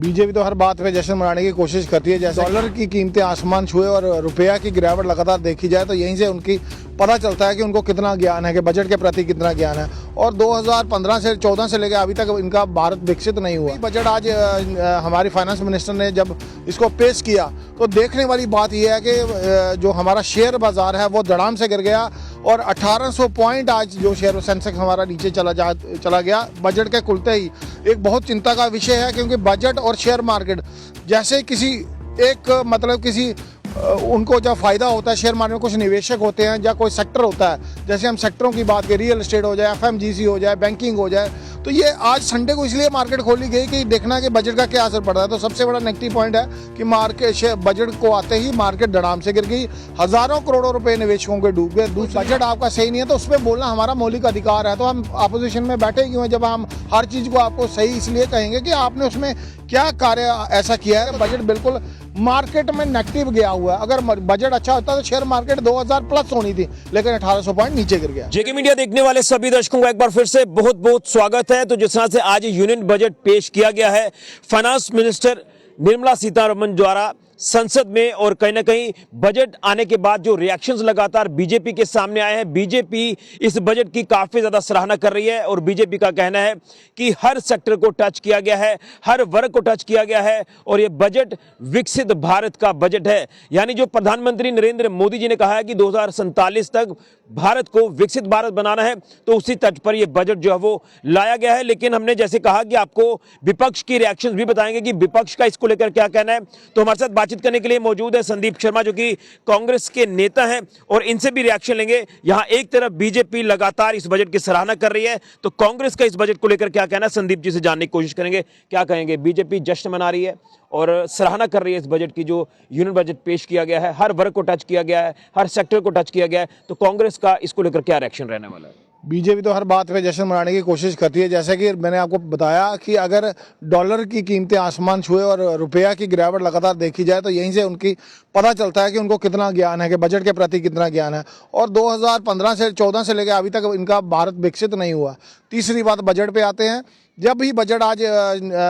BJP तो हर बात पे जश्न मनाने की कोशिश करती है। जैसे डॉलर की कीमतें आसमान छुए और रुपया की गिरावट लगातार देखी जाए तो यहीं से उनकी पता चलता है कि उनको कितना ज्ञान है, कि बजट के प्रति कितना ज्ञान है। और 2015 से 14 से लेकर अभी तक इनका भारत विकसित नहीं हुआ। बजट आज हमारी फाइनेंस मिनिस्टर ने जब इसको पेश किया तो देखने वाली बात यह है कि जो हमारा शेयर बाजार है वो धड़ाम से गिर गया और 1800 पॉइंट आज जो शेयर सेंसेक्स हमारा नीचे चला गया बजट के खुलते ही। एक बहुत चिंता का विषय है क्योंकि बजट और शेयर मार्केट जैसे किसी एक मतलब किसी उनको जब फायदा होता है, शेयर मार्केट में कुछ निवेशक होते हैं या कोई सेक्टर होता है, जैसे हम सेक्टरों की बात करें, रियल एस्टेट हो जाए, एफएमजीसी हो जाए, बैंकिंग हो जाए, तो ये आज संडे को इसलिए मार्केट खोली गई कि देखना कि बजट का क्या असर पड़ता है। तो सबसे बड़ा नेगेटिव पॉइंट है कि मार्केट बजट को आते ही मार्केट धड़ाम से गिर गई, हजारों करोड़ों रुपए निवेशकों के डूब गए। बजट आपका सही नहीं है तो उस पर बोलना हमारा मौलिक अधिकार है। तो हम अपोजिशन में बैठे क्यों हैं जब हम हर चीज को आपको सही इसलिए कहेंगे कि आपने उसमें क्या कार्य ऐसा किया है। बजट बिल्कुल मार्केट में नेगेटिव गया हुआ है। अगर बजट अच्छा होता तो शेयर मार्केट 2000 प्लस होनी थी, लेकिन 1800 पॉइंट नीचे गिर गया। जेके मीडिया देखने वाले सभी दर्शकों का एक बार फिर से बहुत बहुत स्वागत है। तो जिस तरह से आज यूनियन बजट पेश किया गया है फाइनेंस मिनिस्टर निर्मला सीतारमण द्वारा संसद में, और कहीं ना कहीं बजट आने के बाद जो रिएक्शंस लगातार बीजेपी के सामने आए हैं, बीजेपी इस बजट की काफी ज्यादा सराहना कर रही है और बीजेपी का कहना है कि हर सेक्टर को टच किया गया है, हर वर्ग को टच किया गया है और यह बजट विकसित भारत का बजट है। यानी जो प्रधानमंत्री नरेंद्र मोदी जी ने कहा है कि 2047 तक भारत को विकसित भारत बनाना है, तो उसी तर्ज पर यह बजट जो है वो लाया गया है। लेकिन हमने जैसे कहा कि आपको विपक्ष की रिएक्शंस भी बताएंगे कि विपक्ष का इसको लेकर क्या कहना है। तो हमारे साथ बातचीत करने के लिए मौजूद है संदीप शर्मा जो कि कांग्रेस के नेता हैं और इनसे भी रिएक्शन लेंगे। यहां एक तरफ बीजेपी लगातार इस बजट की सराहना कर रही है, तो कांग्रेस का इस बजट को लेकर क्या कहना है, संदीप जी से जानने की कोशिश करेंगे। क्या कहेंगे? बीजेपी जश्न मना रही है और सराहना कर रही है इस बजट की, जो यूनियन बजट पेश किया गया है, हर वर्ग को टच किया गया है, हर सेक्टर को टच किया गया है, तो कांग्रेस का इसको लेकर क्या रिएक्शन रहने वाला है? बीजेपी तो हर बात पे जश्न मनाने की कोशिश करती है। जैसे कि मैंने आपको बताया कि अगर डॉलर की कीमतें आसमान छुए और रुपया की गिरावट लगातार देखी जाए तो यहीं से उनकी पता चलता है कि उनको कितना ज्ञान है, कि बजट के प्रति कितना ज्ञान है। और 2015 से 14 से लेकर अभी तक इनका भारत विकसित नहीं हुआ। तीसरी बात बजट पे आते हैं। जब भी बजट आज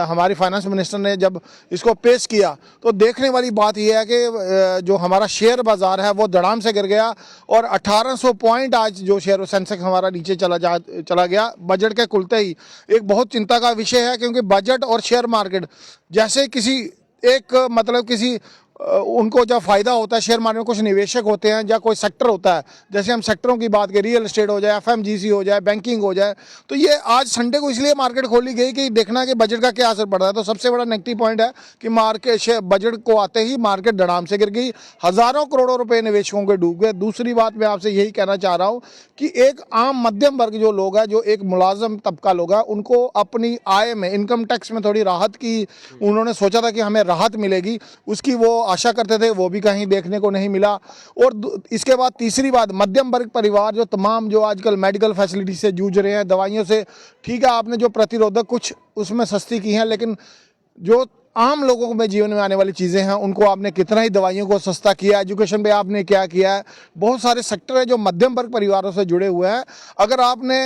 हमारी फाइनेंस मिनिस्टर ने जब इसको पेश किया तो देखने वाली बात यह है कि जो हमारा शेयर बाजार है वो धड़ाम से गिर गया और 1800 पॉइंट आज जो शेयर सेंसेक्स हमारा नीचे चला गया बजट के खुलते ही। एक बहुत चिंता का विषय है क्योंकि बजट और शेयर मार्केट जैसे किसी एक मतलब किसी उनको जब फायदा होता है, शेयर मार्केट में कुछ निवेशक होते हैं या कोई सेक्टर होता है, जैसे हम सेक्टरों की बात करें, रियल एस्टेट हो जाए, एफएमजीसी हो जाए, बैंकिंग हो जाए, तो ये आज संडे को इसलिए मार्केट खोली गई कि देखना कि बजट का क्या असर पड़ रहा है। तो सबसे बड़ा नेगेटिव पॉइंट है कि मार्केट बजट को आते ही मार्केट धड़ाम से गिर गई, हजारों करोड़ों रुपए निवेशकों के डूब गए। दूसरी बात मैं आपसे यही कहना चाह रहा हूँ कि एक आम मध्यम वर्ग जो लोग हैं, जो एक मुलाजम तबका लोग है, उनको अपनी आय में इनकम टैक्स में थोड़ी राहत की उन्होंने सोचा था कि हमें राहत मिलेगी, उसकी वो आशा करते थे, वो भी कहीं देखने को नहीं मिला। और इसके बाद तीसरी बात, मध्यम वर्ग परिवार जो तमाम जो आजकल मेडिकल फैसिलिटी से जूझ रहे हैं, दवाइयों से, ठीक है आपने जो प्रतिरोधक कुछ उसमें सस्ती की हैं, लेकिन जो आम लोगों में जीवन में आने वाली चीज़ें हैं उनको आपने कितना ही दवाइयों को सस्ता किया, एजुकेशन पे आपने क्या किया है। बहुत सारे सेक्टर है जो मध्यम वर्ग परिवारों से जुड़े हुए हैं। अगर आपने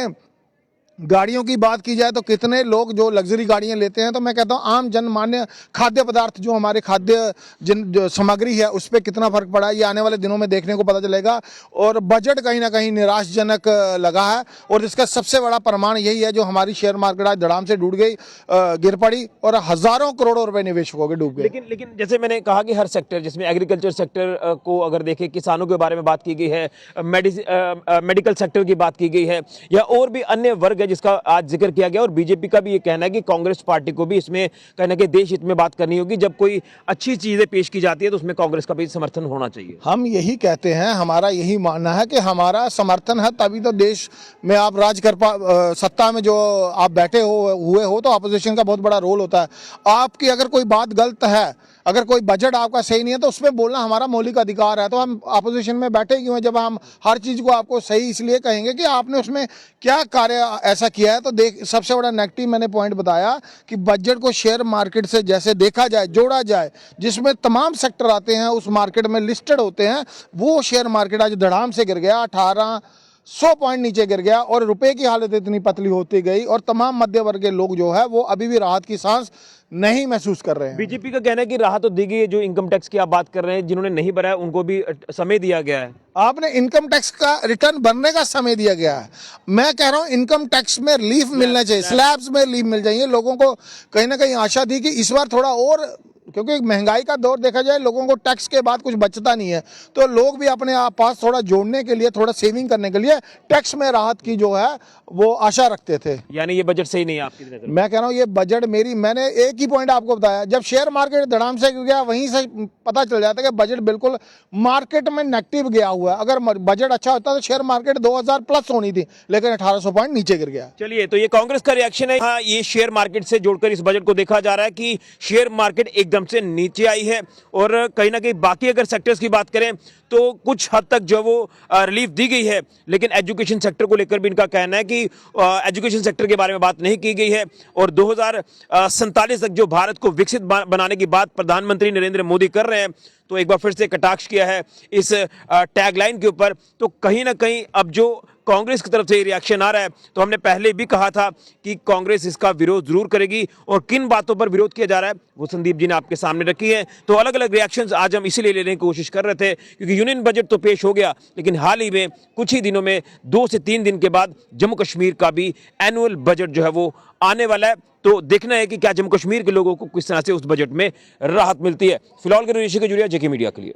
गाड़ियों की बात की जाए तो कितने लोग जो लग्जरी गाड़ियां लेते हैं, तो मैं कहता हूं आम जनमान्य खाद्य पदार्थ जो हमारे खाद्य जो सामग्री है उस पर कितना फर्क पड़ा है, ये आने वाले दिनों में देखने को पता चलेगा। और बजट कहीं ना कहीं निराशजनक लगा है और इसका सबसे बड़ा प्रमाण यही है जो हमारी शेयर मार्केट आज धड़ाम से टूट गई, गिर पड़ी और हजारों करोड़ों रुपए निवेशकों के डूब गए। लेकिन जैसे मैंने कहा कि हर सेक्टर, जिसमें एग्रीकल्चर सेक्टर को अगर देखें, किसानों के बारे में बात की गई है, मेडिकल सेक्टर की बात की गई है, या और भी अन्य वर्ग जिसका आज जिक्र किया गया। और बीजेपी का भी ये कहना है कि कांग्रेस पार्टी को भी इसमें कहना कि देश हित में बात करनी होगी, जब कोई अच्छी चीजें पेश की जाती है तो उसमें कांग्रेस का भी समर्थन होना चाहिए। हम यही कहते हैं, हमारा यही मानना है कि हमारा समर्थन है तभी तो देश में आप सत्ता में जो आप बैठे हुए हो, तो अपोजिशन का बहुत बड़ा रोल होता है। आपकी अगर कोई बात गलत है, अगर कोई बजट आपका सही नहीं है तो उसमें बोलना हमारा मौलिक अधिकार है। तो हम अपोजिशन में बैठे क्यों हैं जब हम हर चीज को आपको सही इसलिए कहेंगे कि आपने उसमें क्या कार्य ऐसा किया है। तो सबसे बड़ा नेगेटिव मैंने पॉइंट बताया कि बजट को शेयर मार्केट से जैसे देखा जाए, जोड़ा जाए, जिसमें तमाम सेक्टर आते हैं, उस मार्केट में लिस्टेड होते हैं, वो शेयर मार्केट आज धड़ाम से गिर गया। 100 पॉइंट नीचे गिर गया और रुपए की हालत इतनी पतली होती गई और तमाम मध्य वर्ग के लोग जो है वो अभी भी राहत की सांस नहीं महसूस कर रहे हैं। बीजेपी का कहना है कि राहत तो दी गई है, जो इनकम टैक्स की आप बात कर रहे हैं, जिन्होंने नहीं भरा है उनको भी समय दिया गया है। आपने इनकम टैक्स का रिटर्न भरने का समय दिया गया है। मैं कह रहा हूं इनकम टैक्स में रिलीफ मिलना चाहिए, स्लैब्स में रिलीफ मिल जाइए। लोगों को कहीं ना कहीं आशा थी कि इस बार थोड़ा और, क्योंकि महंगाई का दौर देखा जाए, लोगों को टैक्स के बाद कुछ बचता नहीं है, तो लोग भी अपने आप पास थोड़ा जोड़ने के लिए, थोड़ा सेविंग करने के लिए टैक्स में राहत की जो है वो आशा रखते थे। यानी ये बजट सही नहीं है आपकी नजर में? मैं कह रहा हूँ ये बजट मैंने एक ही पॉइंट आपको बताया, जब शेयर मार्केट धड़ाम से गिर गया वहीं से पता चल जाता है कि बजट बिल्कुल मार्केट में नेगेटिव गया हुआ है। अगर बजट अच्छा होता तो शेयर मार्केट 2000 प्लस होनी थी, लेकिन 1800 पॉइंट नीचे गिर गया। चलिए, तो ये कांग्रेस का रिएक्शन है। हाँ, ये शेयर मार्केट से जोड़कर इस बजट को देखा जा रहा है कि शेयर मार्केट एकदम से नीचे आई है और कहीं ना कहीं बाकी अगर सेक्टर्स की बात करें तो कुछ हद तक जो वो रिलीफ दी गई है, लेकिन एजुकेशन सेक्टर को लेकर भी इनका कहना है कि एजुकेशन सेक्टर के बारे में बात नहीं की गई है और 2047 तक जो भारत को विकसित बनाने की बात प्रधानमंत्री नरेंद्र मोदी कर रहे हैं, तो एक बार फिर से कटाक्ष किया है इस टैगलाइन के ऊपर। तो कहीं ना कहीं अब जो कांग्रेस की तरफ से रिएक्शन आ रहा है, तो हमने पहले भी कहा था कि कांग्रेस इसका विरोध जरूर करेगी और किन बातों पर विरोध किया जा रहा है वो संदीप जी ने आपके सामने रखी है। तो अलग अलग रिएक्शंस आज हम इसीलिए लेने की कोशिश कर रहे थे क्योंकि यूनियन बजट तो पेश हो गया, लेकिन हाल ही में कुछ ही दिनों में 2 से 3 दिन के बाद जम्मू कश्मीर का भी एनुअल बजट जो है वो आने वाला है। तो देखना है कि क्या जम्मू कश्मीर के लोगों को किस तरह से उस बजट में राहत मिलती है। फिलहाल के ऋषि के जुड़िया जेके मीडिया के लिए।